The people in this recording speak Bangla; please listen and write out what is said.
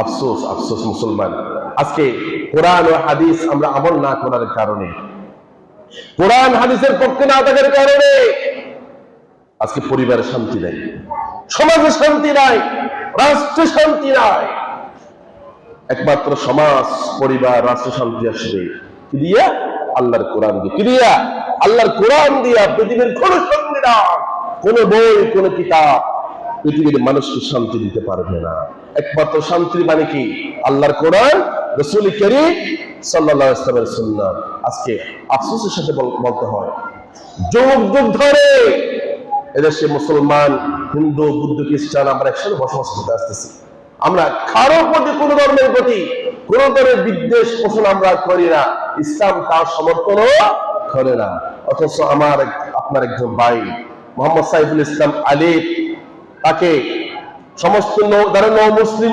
আফসোস আফসোস মুসলমান, আজকে কোরআন ও হাদিস আমরা আমল না করার কারণে, কোরআন হাদিসের পক্ষে না থাকার কারণে আজকে পরিবারে শান্তি নাই, সমাজে শান্তি নাই, রাষ্ট্রে শান্তি নাই। একমাত্র সমাজ, পরিবার, রাষ্ট্র শান্তি আসবে কি দিয়া? আল্লাহর কোরআন দিয়ে। কি দিয়া? আল্লাহর কোরআন দিয়া। পৃথিবীর কোন সংবিধান, কোন বই, কোন কিতাব পৃথিবীর মানুষকে শান্তি দিতে পারবে না। একমাত্র শান্তির মানে কি? আল্লাহর কোরআন, রাসূল করিম সাল্লাল্লাহু আলাইহি ওয়াসাল্লামের সুন্নাত। আজকে আফসোসের সাথে বলতে হয়, যুগ যুগ ধরে এদেশে মুসলমান, হিন্দু, বৌদ্ধ, খ্রিস্টান আমরা একসাথে বসবাস করতে আসতেছি। আমরা কারোর প্রতি, কোন ধর্মের প্রতি কোন ধরনের বিদ্বেষ পোষণ আমরা করি না। ইসলাম তার সমর্থনও করে না। অথচ আপনার একজন ভাই মোহাম্মদ সাইফুল ইসলাম আলিফ, তাকে সমস্ত মুসলিম